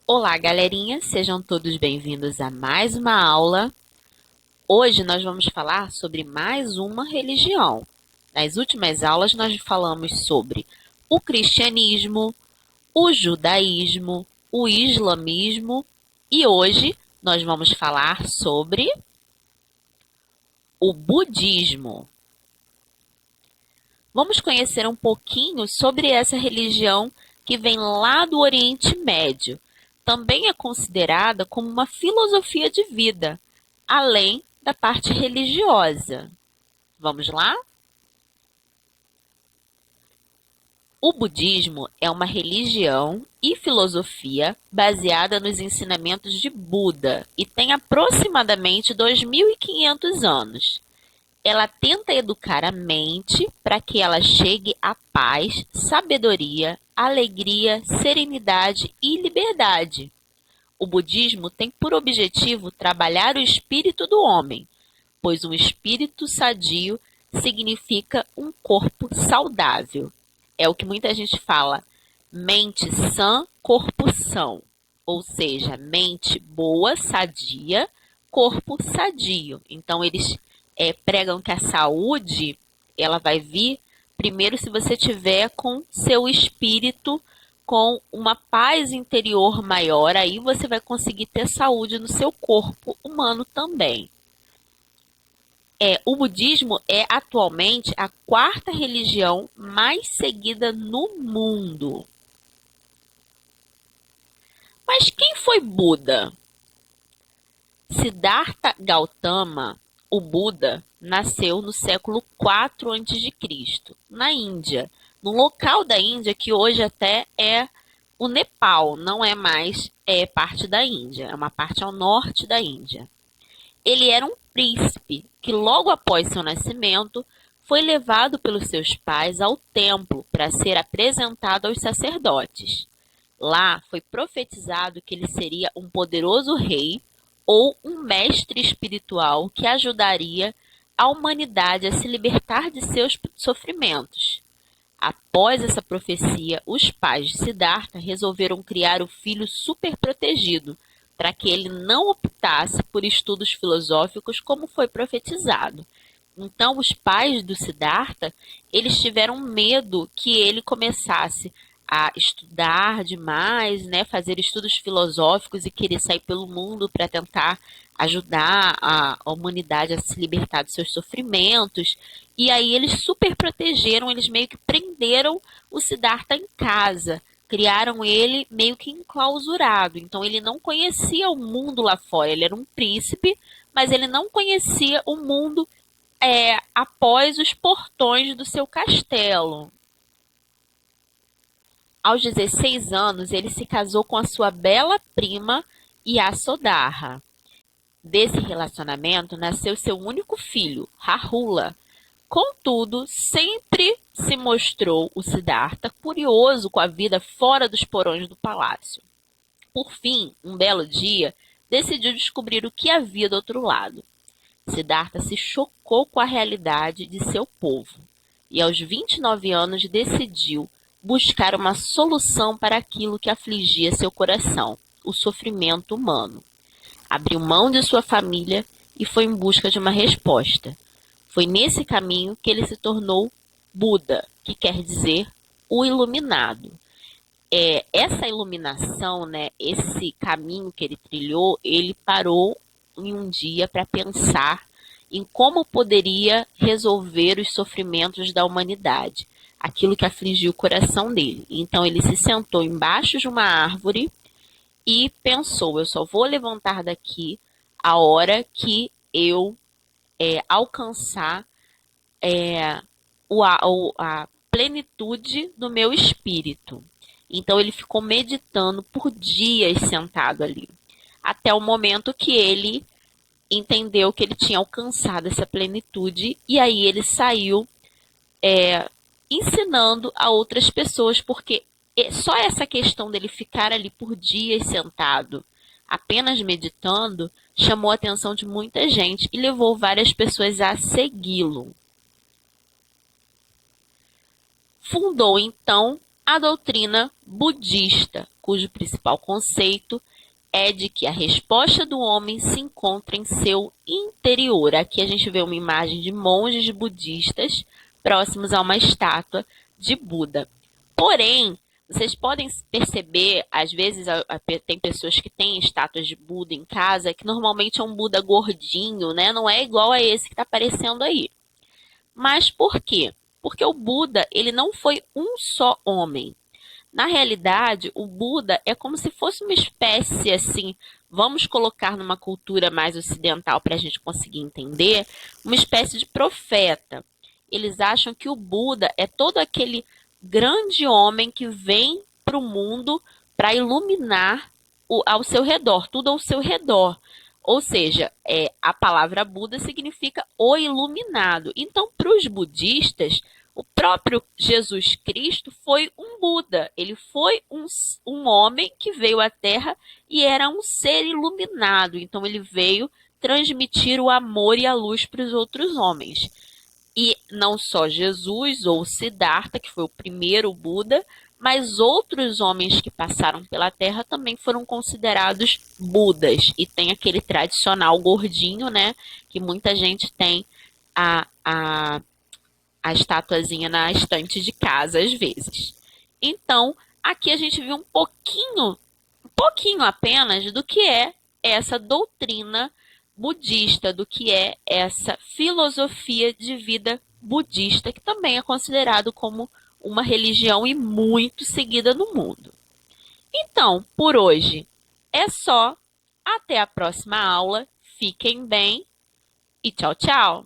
Olá, galerinha, sejam todos bem-vindos a mais uma aula. Hoje nós vamos falar sobre mais uma religião. Nas últimas aulas nós falamos sobre o cristianismo, o judaísmo, o islamismo e hoje nós vamos falar sobre o budismo. Vamos conhecer um pouquinho sobre essa religião que vem lá do Oriente Médio. Também é considerada como uma filosofia de vida, além da parte religiosa. Vamos lá? O budismo é uma religião e filosofia baseada nos ensinamentos de Buda e tem aproximadamente 2.500 anos. Ela tenta educar a mente para que ela chegue à paz, sabedoria, alegria, serenidade e liberdade. O budismo tem por objetivo trabalhar o espírito do homem, pois um espírito sadio significa um corpo saudável. É o que muita gente fala, mente sã, corpo são. Ou seja, mente boa, sadia, corpo sadio. Então, eles pregam que a saúde ela vai vir primeiro se você tiver com seu espírito com uma paz interior maior, aí você vai conseguir ter saúde no seu corpo humano também. O budismo é atualmente a quarta religião mais seguida no mundo. Mas quem foi Buda? Siddhartha Gautama, o Buda, nasceu no século IV a.C., na Índia, num local da Índia que hoje até é o Nepal, não é mais parte da Índia, é uma parte ao norte da Índia. Ele era um príncipe que logo após seu nascimento foi levado pelos seus pais ao templo para ser apresentado aos sacerdotes. Lá foi profetizado que ele seria um poderoso rei ou um mestre espiritual que ajudaria a humanidade a se libertar de seus sofrimentos. Após essa profecia, os pais de Siddhartha resolveram criar o filho superprotegido, para que ele não optasse por estudos filosóficos como foi profetizado. Então, os pais do Siddhartha, eles tiveram medo que ele começasse a estudar demais, né, fazer estudos filosóficos e querer sair pelo mundo para tentar ajudar a humanidade a se libertar dos seus sofrimentos. E aí eles super protegeram, eles meio que prenderam o Siddhartha em casa, criaram ele meio que enclausurado. Então ele não conhecia o mundo lá fora, ele era um príncipe, mas ele não conhecia o mundo após os portões do seu castelo. Aos 16 anos, ele se casou com a sua bela prima Yasodhara. Desse relacionamento nasceu seu único filho, Rahula. Contudo, sempre se mostrou o Siddhartha curioso com a vida fora dos porões do palácio. Por fim, um belo dia, decidiu descobrir o que havia do outro lado. Siddhartha se chocou com a realidade de seu povo e, aos 29 anos, decidiu buscar uma solução para aquilo que afligia seu coração, o sofrimento humano. Abriu mão de sua família e foi em busca de uma resposta. Foi nesse caminho que ele se tornou Buda, que quer dizer o iluminado. Essa iluminação, né, esse caminho que ele trilhou, ele parou em um dia para pensar em como poderia resolver os sofrimentos da humanidade, aquilo que afligiu o coração dele. Então ele se sentou embaixo de uma árvore e pensou, eu só vou levantar daqui a hora que eu alcançar a plenitude do meu espírito. Então ele ficou meditando por dias sentado ali, até o momento que ele entendeu que ele tinha alcançado essa plenitude, e aí ele saiu ensinando a outras pessoas, porque só essa questão dele ficar ali por dias sentado, apenas meditando, chamou a atenção de muita gente e levou várias pessoas a segui-lo. Fundou então a doutrina budista, cujo principal conceito é de que a resposta do homem se encontra em seu interior. Aqui a gente vê uma imagem de monges budistas próximos a uma estátua de Buda. Porém, vocês podem perceber, às vezes tem pessoas que têm estátuas de Buda em casa, que normalmente é um Buda gordinho, né? Não é igual a esse que está aparecendo aí. Mas por quê? Porque o Buda, ele não foi um só homem. Na realidade, o Buda é como se fosse uma espécie, assim, vamos colocar numa cultura mais ocidental para a gente conseguir entender, uma espécie de profeta. Eles acham que o Buda é todo aquele grande homem que vem para o mundo para iluminar ao seu redor, tudo ao seu redor. Ou seja, a palavra Buda significa o iluminado. Então, para os budistas, o próprio Jesus Cristo foi um Buda. Ele foi um homem que veio à Terra e era um ser iluminado. Então, ele veio transmitir o amor e a luz para os outros homens. E não só Jesus ou Siddhartha, que foi o primeiro Buda, mas outros homens que passaram pela Terra também foram considerados Budas. E tem aquele tradicional gordinho, né? Que muita gente tem a estatuazinha na estante de casa, às vezes. Então, aqui a gente viu um pouquinho apenas do que é essa doutrina budista, do que é essa filosofia de vida budista, que também é considerado como uma religião e muito seguida no mundo. Então, por hoje é só. Até a próxima aula. Fiquem bem e tchau, tchau!